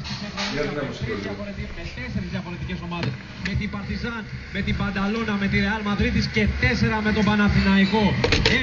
με 4 διαφορετικές ομάδες. Με την Παρτιζάν, με την Πανταλώνα, με τη Ρεάλ Μαδρίτης και 4 με τον Παναθηναϊκό.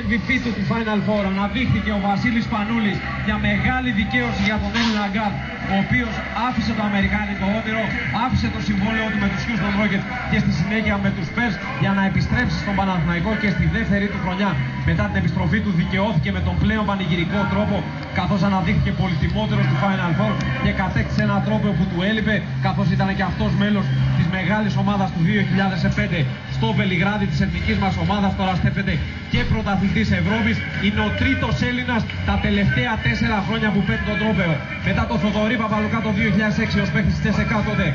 MVP του Final Four αναδείχθηκε ο Βασίλης Πανούλης για μεγάλη δικαίωση για τον Έλληνα γκάρντ, ο οποίος άφησε το αμερικάνικο όνειρο, άφησε το συμβόλαιο του με τους Houston Rockets και στη συνέχεια με τους Spurs για να επιστρέψει στον Παναθηναϊκό και στη δεύτερη του χρονιά μετά την επιστροφή του δικαιώθηκε με τον πλέον πανηγυρικό τρόπο, καθώς αναδείχθηκε πολυτιμότερος του Final Four και κατέκτησε έναν τρόπο που του έλειπε, καθώς ήταν και αυτός μέλος της μεγάλης ομάδας του 2005 στο Βελιγράδι της εθνικής μας ομάδας. Τώρα στέφεται και πρωταθλητής Ευρώπης. Είναι ο τρίτος Έλληνας τα τελευταία 4 χρόνια που παίρνει τον τρόπαιο. Μετά το Θοδωρή Παπαλουκά το 2006 ως παίκτης της CSKA τότε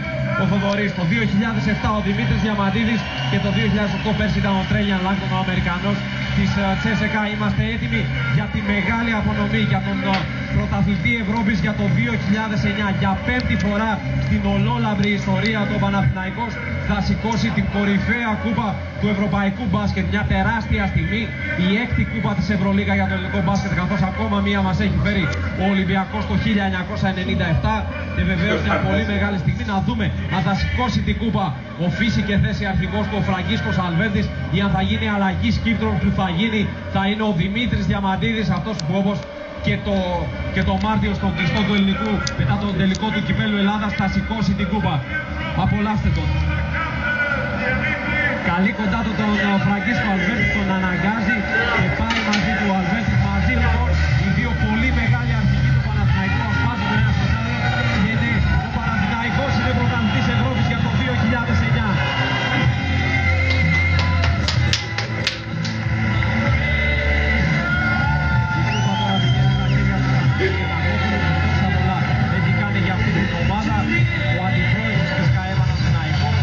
ο Θοδωρής. Το 2007 ο Δημήτρης Διαμαντίδης και το 2008 πέρσι ήταν ο Τρέλιαν Λάγκον, ο Αμερικανός της CSKA. Είμαστε έτοιμοι για τη μεγάλη απονομή, για τον πρωταθλητή Ευρώπης για το 2009. Για 5η φορά στην ολόλαμπρη ιστορία του Παναθηναϊκός θα σηκώσει την κορυφαία κούπα του ευρωπαϊκού μπάσκετ. Μια τεράστια στιγμή, η 6η κούπα της Ευρωλίγα για το ελληνικό μπάσκετ, καθώς ακόμα μία μας έχει φέρει ο Ολυμπιακός το 1997 και βεβαίως μια πολύ μεγάλη στιγμή. Να δούμε αν θα σηκώσει την κούπα ο φύση και θέση αρχηγός του ο Φραγκίσκος Αλβέρδης ή αν θα γίνει αλλαγή σκύπτρων που θα γίνει, θα είναι ο Δημήτρης Διαμαντίδης, αυτός που όπως και το Μάρτιο στον κλειστό του ελληνικού μετά τον τελικό του κυπέλλου Ελλάδας θα σηκώσει την κούπα. Απολαύστε τον. Καλή κοντά του τον Φραγκίσκο Αλβέρτη, τον αναγκάζει και πάει μαζί του Αλβέρτη. Μαζί λοιπόν οι δύο πολύ μεγάλοι αρχηγοί του Παναθηναϊκού ασπάζονται ένα στο άλλο και είναι ο Παναθηναϊκός είναι πρωταθλητής Ευρώπης για το 2009. Έχει κάνει για αυτή την ομάδα ο αντιπρόεδρος της ΚΑΕ Παναθηναϊκός,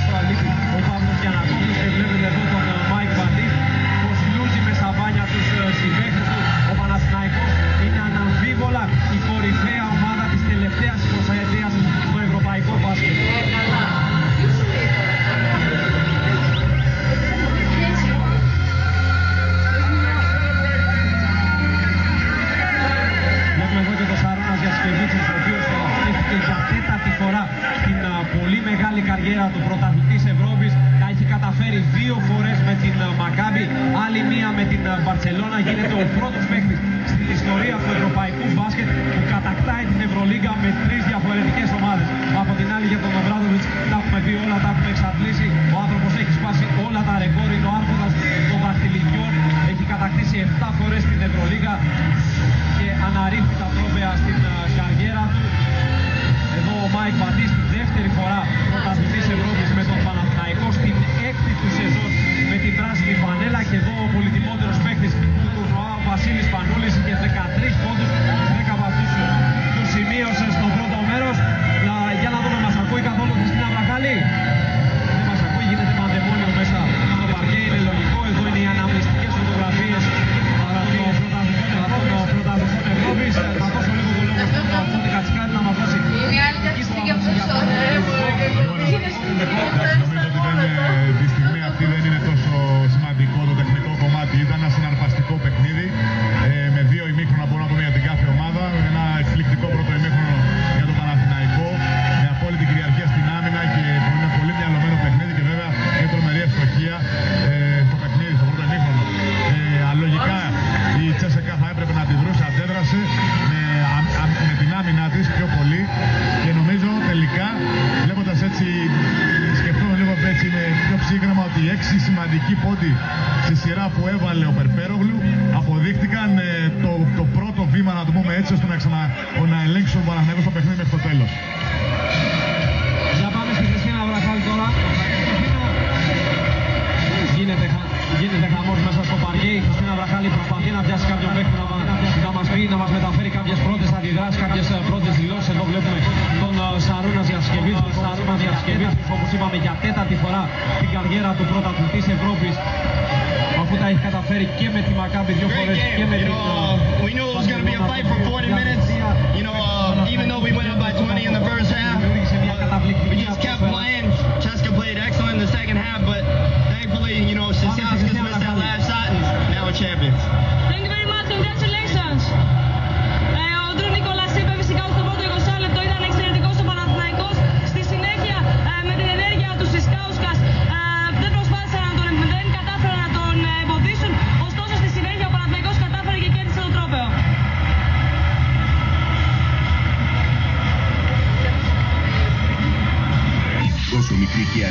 ο Παύλος Γιαννακόπουλος, και βλέπετε εδώ τον Μάικ Βαντής πως λούζει με σαμπάνια τους συμπαίκτες του. Ο Παναθηναϊκός είναι αναμφίβολα η κορυφαία ομάδα της τελευταίας 20ετίας στο ευρωπαϊκό μπάσκετ. Βλέπουμε εδώ και τον Σαρώνας Γιασκεβίτσης, ο οποίος στέφθηκε για 4η φορά στην πολύ μεγάλη καριέρα του πρωταθλητής Ευρώπης. Τα έχει καταφέρει 2 φορές με την Μακάμπι, άλλη μία με την Μπαρτσελώνα. Γίνεται ο πρώτος παίκτης στην ιστορία του ευρωπαϊκού μπάσκετ που κατακτάει την Ευρωλίγκα με 3 διαφορετικές ομάδες. Από την άλλη για τον Ομπράδοβιτς τα έχουμε δει όλα, τα έχουμε εξαντλήσει. Ο άνθρωπος έχει σπάσει όλα τα ρεκόρ, είναι ο άρχοντας των δαχτυλιδιών. Έχει κατακτήσει 7 φορές την Ευρωλίγκα και αναρρίπτει τα τρόπαια στην καριέρα του. Εδώ ο Μάικ Βαντής τη δεύτερη φορά πρωταθλητής Ευρώπης με τον Παναθηναϊκό στην 6η του σεζόν με την πράσινη φανέλα. Και εδώ ο πολυτιμότερος παίκτης του τουρνουά, ο Βασίλης Πανούλης, είχε 13 πόντους, 10 από αυτούς τους σημείωσε στο πρώτο μέρος. Για να δούμε, μας ακούει καθόλου Χριστίνα Βραχάλη? Δεν μας ακούει, γίνεται πανδαιμόνιο μέσα στο παρκέ, είναι λογικό. Εδώ είναι οι αναμνηστικές φωτογραφίες των πρωταθλητών Ευρώπης. Θα δώσω λίγο το λόγο στον Φώτη Κατσικάρη να μας δώσει είναι άλλη και αυτή για αυτούς τους Τη στιγμή αυτή δεν είναι τόσο σημαντικό το τεχνικό κομμάτι. Ήταν ένα συναρπαστικό παιχνίδι με 2 ημίχρονα, μπορώ να πούμε, για την κάθε ομάδα. Ένα εκπληκτικό πρώτο ημίχρονο για τον Παναθηναϊκό με απόλυτη κυριαρχία στην άμυνα και είναι πολύ μυαλωμένο παιχνίδι και βέβαια και τρομερή ευστοχία στο παιχνίδι, στο πρώτο ημίχρονο. Αλογικά η CSKA θα έπρεπε να αντιδρούσε, αντέδρασε με την άμυνα της πιο πολύ και νομίζω τελικά, βλέποντας έτσι, σκεφτόμαι λίγο έτσι με πιο ψύγραμμα ότι οι 6 σημαντικοί πόντοι στη σειρά που έβαλε ο Περπέρογλου αποδείχτηκαν το πρώτο βήμα, να το πούμε έτσι, ώστε να ελέγξουν τον Παναθηναϊκό στο παιχνίδι μέχρι το τέλος. Για πάμε στη Χριστίνα Βραχάλη τώρα. Γίνεται χαμός μέσα στο παρκέ. Η Χριστίνα Βραχάλη προσπαθεί να πιάσει κάποιον παίκτη να μας πει, να μας μεταφέρει κάποιες πρώτες αντιδράσεις, κάποιες πρώτες δηλώσεις. Εδώ βλέπουμε τον Σαρούνα Γιασκεβίτσου. Σαρούνα Γιασκεβίτσου, όπως είπαμε, για 4η φορά την καριέρα του πρωταθλητής Ευρώπης, αφού τα έχει καταφέρει και με τη Μακάμπι 2 φορές και με την We knew it was going to be a fight for 40 minutes. Even though we went up by 20 in the first half, we just kept playing. CSKA played excellent in the second half, but thankfully, Sisyauskas missed that last shot, and now we're champions. Thank you very much. Congratulations. Ο Ντρου Νικολάς είπε φυσικά ότι το πρώτο 20 λεπτό ήταν εξαιρετικό στο Παναθηναϊκό. ηλικία.